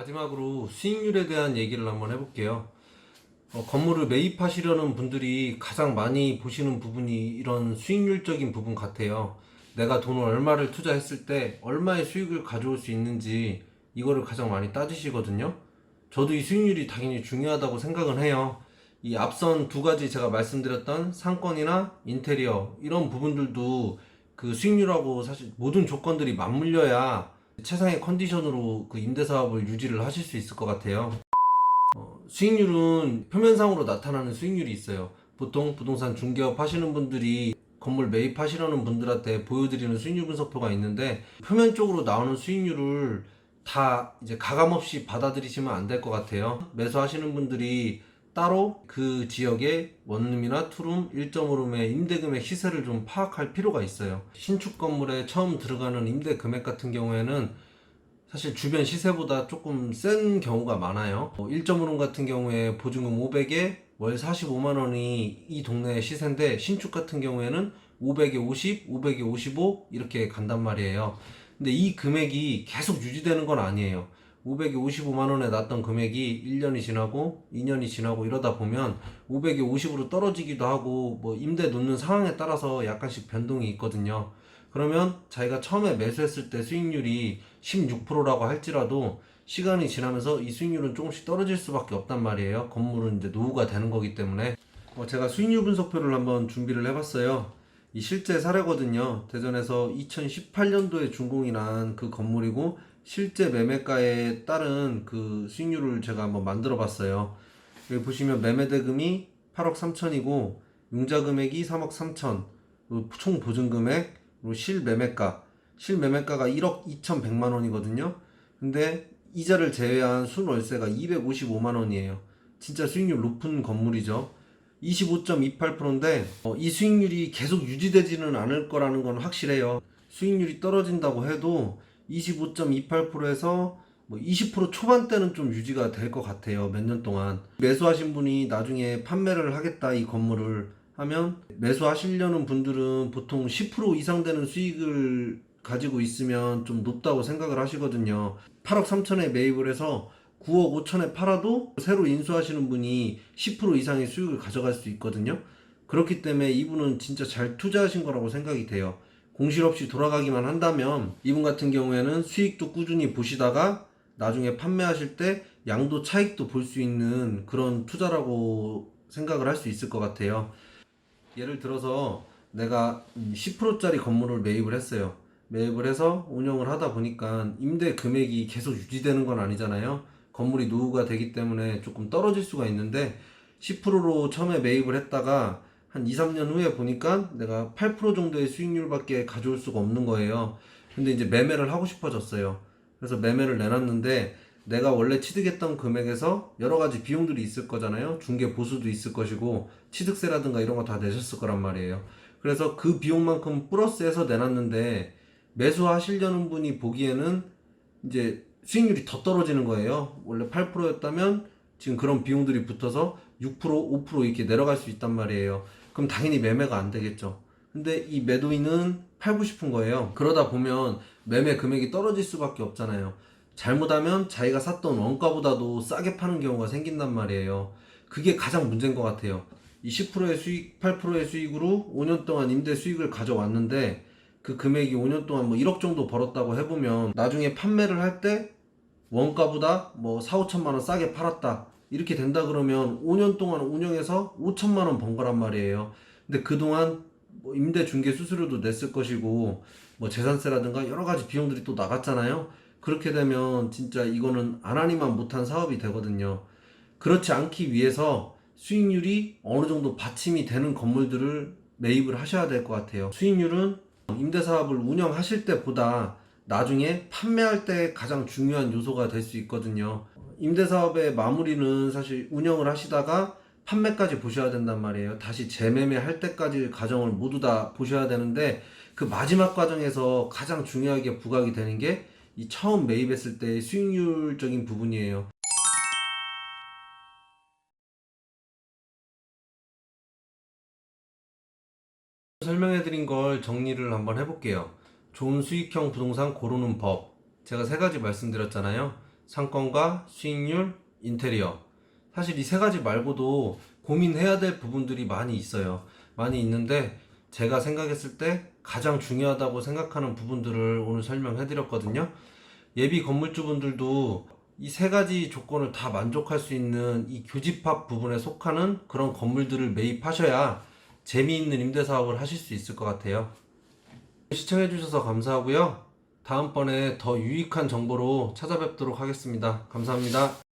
마지막으로 수익률에 대한 얘기를 한번 해볼게요. 건물을 매입하시려는 분들이 가장 많이 보시는 부분이 이런 수익률적인 부분 같아요. 내가 돈을 얼마를 투자했을 때 얼마의 수익을 가져올 수 있는지 이거를 가장 많이 따지시거든요. 저도 이 수익률이 당연히 중요하다고 생각은 해요. 이 앞선 두 가지 제가 말씀드렸던 상권이나 인테리어 이런 부분들도 그 수익률하고 사실 모든 조건들이 맞물려야 최상의 컨디션으로 그 임대사업을 유지를 하실 수 있을 것 같아요. 수익률은 표면상으로 나타나는 수익률이 있어요. 보통 부동산 중개업 하시는 분들이 건물 매입하시려는 분들한테 보여드리는 수익률 분석표가 있는데, 표면적으로 나오는 수익률을 다 이제 가감없이 받아들이시면 안 될 것 같아요. 매수하시는 분들이 따로 그 지역의 원룸이나 투룸, 1.5룸의 임대금액 시세를 좀 파악할 필요가 있어요. 신축 건물에 처음 들어가는 임대 금액 같은 경우에는 사실 주변 시세보다 조금 센 경우가 많아요. 1.5룸 같은 경우에 보증금 500에 월 45만 원이 이 동네 시세인데, 신축 같은 경우에는 500에 50, 500에 55 이렇게 간단 말이에요. 근데 이 금액이 계속 유지되는 건 아니에요. 500에 55만 원에 났던 금액이 1년이 지나고 2년이 지나고 이러다 보면 500에 50으로 떨어지기도 하고, 뭐 임대 놓는 상황에 따라서 약간씩 변동이 있거든요. 그러면 자기가 처음에 매수했을 때 수익률이 16%라고 할지라도 시간이 지나면서 이 수익률은 조금씩 떨어질 수밖에 없단 말이에요. 건물은 이제 노후가 되는 거기 때문에. 제가 수익률 분석표를 한번 준비를 해봤어요. 이 실제 사례거든요. 대전에서 2018년도에 준공이 난 그 건물이고, 실제 매매가에 따른 그 수익률을 제가 한번 만들어 봤어요. 여기 보시면 매매 대금이 8억 3천이고 융자 금액이 3억 3천, 총 보증 금액, 그리고 실매매가가 1억 2,100만 원이거든요. 근데 이자를 제외한 순월세가 255만 원이에요. 진짜 수익률 높은 건물이죠. 25.28%인데 이 수익률이 계속 유지되지는 않을 거라는 건 확실해요. 수익률이 떨어진다고 해도 25.28%에서 뭐 20% 초반대는 좀 유지가 될 것 같아요. 몇 년 동안. 매수하신 분이 나중에 판매를 하겠다 이 건물을 하면, 매수하시려는 분들은 보통 10% 이상 되는 수익을 가지고 있으면 좀 높다고 생각을 하시거든요. 8억 3천에 매입을 해서 9억 5천에 팔아도 새로 인수하시는 분이 10% 이상의 수익을 가져갈 수 있거든요. 그렇기 때문에 이분은 진짜 잘 투자하신 거라고 생각이 돼요. 공실 없이 돌아가기만 한다면 이분 같은 경우에는 수익도 꾸준히 보시다가 나중에 판매하실 때 양도 차익도 볼 수 있는 그런 투자라고 생각을 할 수 있을 것 같아요. 예를 들어서 내가 10%짜리 건물을 매입을 했어요. 매입을 해서 운영을 하다 보니까 임대 금액이 계속 유지되는 건 아니잖아요. 건물이 노후가 되기 때문에 조금 떨어질 수가 있는데, 10%로 처음에 매입을 했다가 한 2, 3년 후에 보니까 내가 8% 정도의 수익률밖에 가져올 수가 없는 거예요. 근데 이제 매매를 하고 싶어졌어요. 그래서 매매를 내놨는데, 내가 원래 취득했던 금액에서 여러 가지 비용들이 있을 거잖아요. 중개 보수도 있을 것이고 취득세라든가 이런 거 다 내셨을 거란 말이에요. 그래서 그 비용만큼 플러스해서 내놨는데, 매수하시려는 분이 보기에는 이제 수익률이 더 떨어지는 거예요. 원래 8%였다면 지금 그런 비용들이 붙어서 6%, 5% 이렇게 내려갈 수 있단 말이에요. 그럼 당연히 매매가 안 되겠죠. 근데 이 매도인은 팔고 싶은 거예요. 그러다 보면 매매 금액이 떨어질 수밖에 없잖아요. 잘못하면 자기가 샀던 원가보다도 싸게 파는 경우가 생긴단 말이에요. 그게 가장 문제인 것 같아요. 이 10%의 수익, 8%의 수익으로 5년 동안 임대 수익을 가져왔는데, 그 금액이 5년 동안 뭐 1억 정도 벌었다고 해보면 나중에 판매를 할 때 원가보다 뭐 4, 5천만 원 싸게 팔았다 이렇게 된다 그러면 5년 동안 운영해서 5천만 원 번 거란 말이에요. 근데 그동안 뭐 임대 중개 수수료도 냈을 것이고 뭐 재산세라든가 여러 가지 비용들이 또 나갔잖아요. 그렇게 되면 진짜 이거는 안 하니만 못한 사업이 되거든요. 그렇지 않기 위해서 수익률이 어느 정도 받침이 되는 건물들을 매입을 하셔야 될 것 같아요. 수익률은 임대사업을 운영하실 때보다 나중에 판매할 때 가장 중요한 요소가 될 수 있거든요. 임대사업의 마무리는 사실 운영을 하시다가 판매까지 보셔야 된단 말이에요. 다시 재매매할 때까지 과정을 모두 다 보셔야 되는데, 그 마지막 과정에서 가장 중요하게 부각이 되는 게 이 처음 매입했을 때의 수익률적인 부분이에요. 설명해드린 걸 정리를 한번 해볼게요. 좋은 수익형 부동산 고르는 법. 제가 세 가지 말씀드렸잖아요. 상권과 수익률, 인테리어. 사실 이 세 가지 말고도 고민해야 될 부분들이 많이 있어요. 많이 있는데 제가 생각했을 때 가장 중요하다고 생각하는 부분들을 오늘 설명해 드렸거든요. 예비 건물주분들도 이 세 가지 조건을 다 만족할 수 있는 이 교집합 부분에 속하는 그런 건물들을 매입하셔야 재미있는 임대사업을 하실 수 있을 것 같아요. 시청해주셔서 감사하고요. 다음번에 더 유익한 정보로 찾아뵙도록 하겠습니다. 감사합니다.